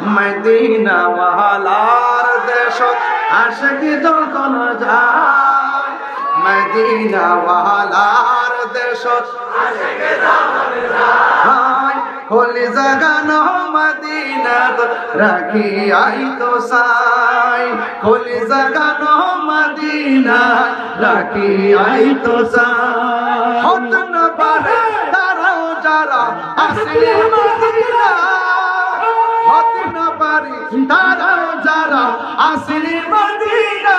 Medina ওয়ালার দেশত আশিক যখন যায় মদিনা ওয়ালার দেশত আশিক যখন যায় কলি জাগানো মদিনাত রাখি আইতো সাই কলি জাগানো মদিনা রাখি আইতো সাই হত না পারে তারাও যারা আসলে মদিনা হত না পারে তারাও যারা আসলে মদিনা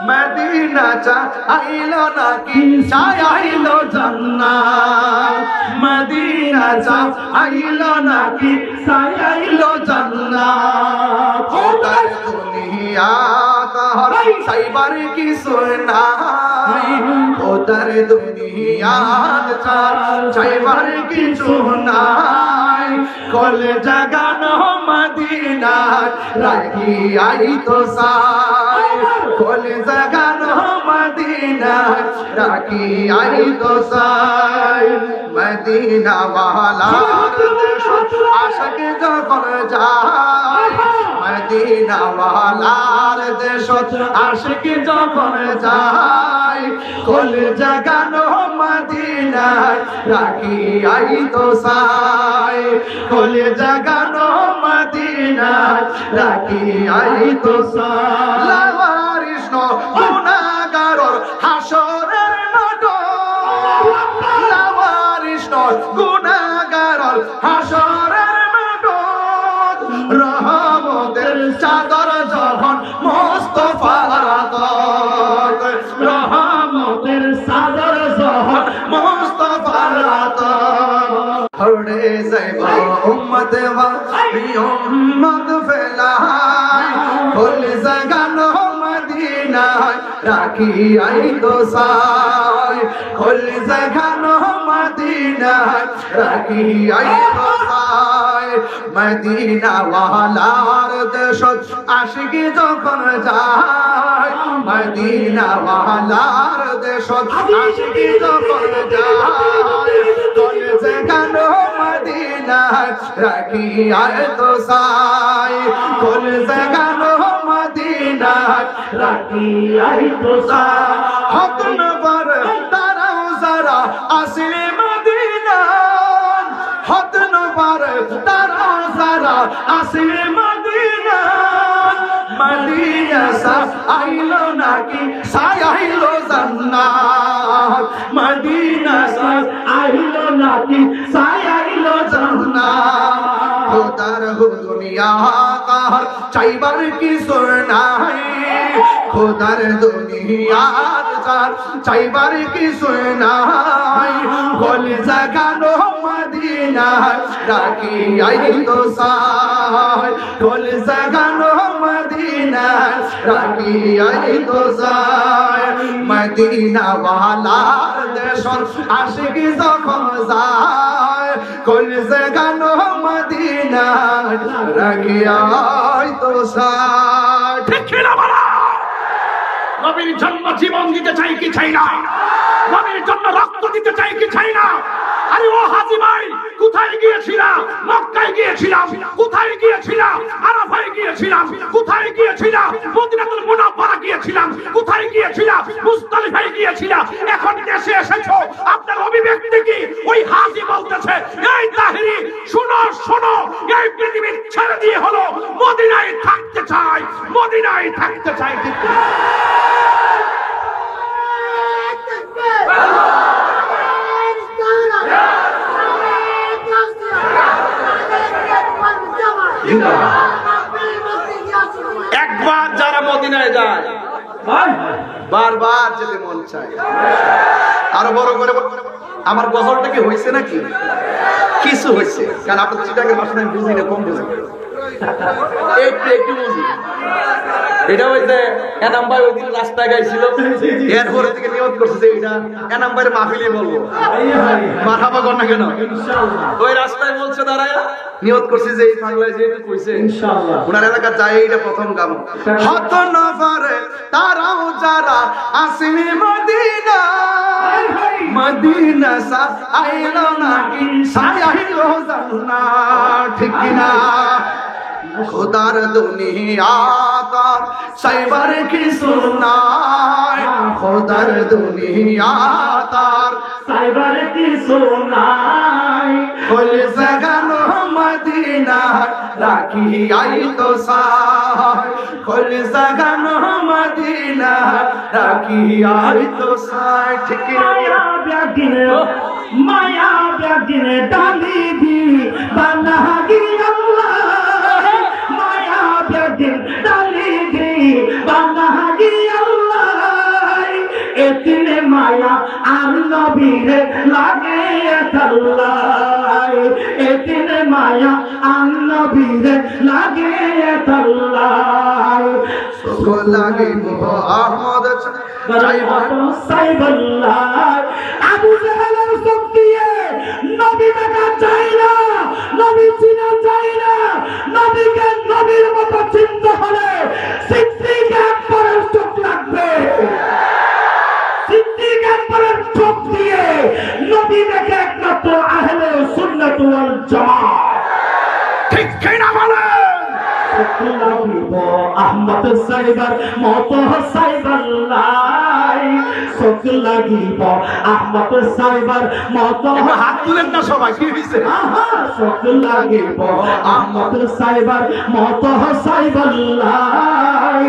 মদিনা চা আইলো নাকি চাই আইলো জান্নাত মদিনা চা আইলো নাকি চাই আইলো জান্নাত খোদার দুনিয়া তার সাইবার কি নাই খোদার দুনিয়া তার সাইবার কিছু নাই কলে জাগানো মদিনা রাখি আইতো সাই কলে জাগানো মদিনা রাখি আইতো সাই মদিনা ওয়ালার দেশত আশিক যখন যায় মদিনা ওয়ালার দেশত আশিক যখন যায় কলে জাগানো মদিনা রাখি আইতো সাই কলে জাগানো মদিনা রাখি আইতো সাই লাওয়ারিস গুনাহগারর হাসরের মাঠ লাওয়ারিস গুনাহগারর হাসরের মাঠ রহমতের চাদর যখন মুস্তাফার আতত রহমতের চাদর যখন মুস্তাফার আতত হড়ে যাইব উম্মত ওয়ালি উম্মত ফেলাই কলি জাগানো মদিনা রাখি আইতো সাই কলি জাগানো মদিনা রাখি আইতো সাই মদিনা ওয়ালার দেশত আশিক যখন যায় মদিনা ওয়ালার দেশত আশিক যখন যায় কলি জাগানো মদিনা রাখি আইতো সাই কলি জাগানো মদিনা রাখি আইতো সাই হত না পারে তারাও যারা আসলে মদিনা হত না পারে তারাও যারা আসলে মদিনা মদিনা সা আইলো নাকি সাই আইলো জান্নাত মদিনা সা আইলো নাকি সাই আইলো জান্নাত খোদার দুনিয়া কার চাইবার কিছু নাই খোদার দুনিয়া কার চাইবার কিছু নাই কলি জাগানো মদিনা রাখি আইতো সাই কলি জাগানো মদিনা রাখি আইতো সাই মদিনা ওয়ালার দেশত আশিক যখন যায় কলি জাগানো মদিনা রাখি আইতো সাই ঠিক না বলা নবীর জন্য জীবন দিতে চাই কি চাই না নবীর জন্য রক্ত দিতে চাই কি চাই না আরে ও হাজী ভাই কোথায় গিয়েছিলাম মক্কায় গিয়েছিলাম কোথায় গিয়েছিলাম আরাফায় গিয়েছিলাম কোথায় গিয়েছিলাম মদিনাতুল মুনাওয়ারা গিয়েছিলাম কোথায় গিয়েছিলাম মুজদালিফায় গিয়েছিলাম এখন দেশে এসেছো আপনার অভিব্যক্তি কি ওই হাজী বলতেছে এই তাহিরি শুনো শুনো এই পৃথিবী ছেড়ে দিয়ে হলো মদিনায় থাকতে চাই মদিনায় থাকতে চাই একবার যারা মদিনায় যায় বারবার যেতে মন চায় আরো বড় করে আমার গজলটা কি হয়েছে নাকি কিছু হয়েছে কারণ আপনার চিটাগের ভাষা আমি বুঝি না কম বুঝি একটু বুঝি এটা হইছে এ নাম্বার ওই দিন রাস্তায় গাইছিল এরপরে থেকে নিয়ত করছে যে এটা এ নাম্বারে মাহফিলে বলবো মারহাবা কর না কেন ওই রাস্তায় বলছে দাঁড়ায় নিয়ত করছি যে এই বাংলায় যেহেতু কইছে ইনশাআল্লাহ ওনার এলাকা যায় এটা প্রথম গান হত না পারে তারাও যারা আসলে মদিনা মদিনা সা আইলো নাকি সাই আইলো জান্নাত ঠিক কিনা খোদার দুনিয়া তার সাইবার কিছু নাই, খোদার দুনিয়া তার সাইবার কিছু নাই। হল জাগানো মদিনা রাখি আই তো সাই, হল জাগানো মদিনা রাখি আই তো সাই। ঠিক মায়া ব্যাগিনে মায়া ব্যাগিনে ডালি দি বানা গিয়া মায়া ব্যাগিন ডালি দি বানা গিয়া এতিনে মায়া আর নবীরে লাগে তাল্লাই, এতিনে মায়া আর নবীরে লাগে তাল্লাই। সকল লাগে আহমদ সাইবাল্লাহ আবু জাহেলের চোখ দিয়ে নবী দেখা চাই না, নবী চিনা চাই না। নবীকে নবীর মতো চিনতে হলে সিদ্দিক আকবরের চোখ লাগবে। সিদ্দিক আকবরের চোখ দিয়ে নবী দেখে একমাত্র আহলে সুন্নাত ওয়াল জামাত। ঠিক কিনা বলেন? আহমদ সাইবার মত সাইবাল্লাই, চোখ লাগিব আহমদ সাইবার মত। হাত তুলেন না সবাই, কি হয়েছে? চোখ লাগিব আহমদ সাইবার মত সাইবাল্লাই,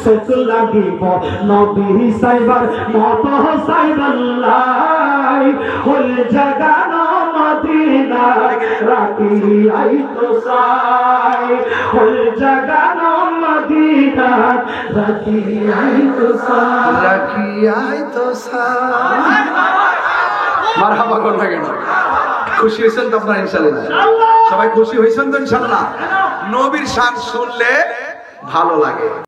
চোখ লাগিব নবী সাইবার মত সাইবাল্লাই। হল জাগানো মদিনা রাখি আই তো সাই, হল জাগানো মদিনা রাখি আই তো সাই, রাখি আই তো সাই। মারহাবা কোন লাগে না? খুশি হয়েছেন তো আপনারা ইনশাআল্লাহ? সবাই খুশি হয়েছেন তো ইনশাআল্লাহ? নবীর শান শুনলে ভালো লাগে।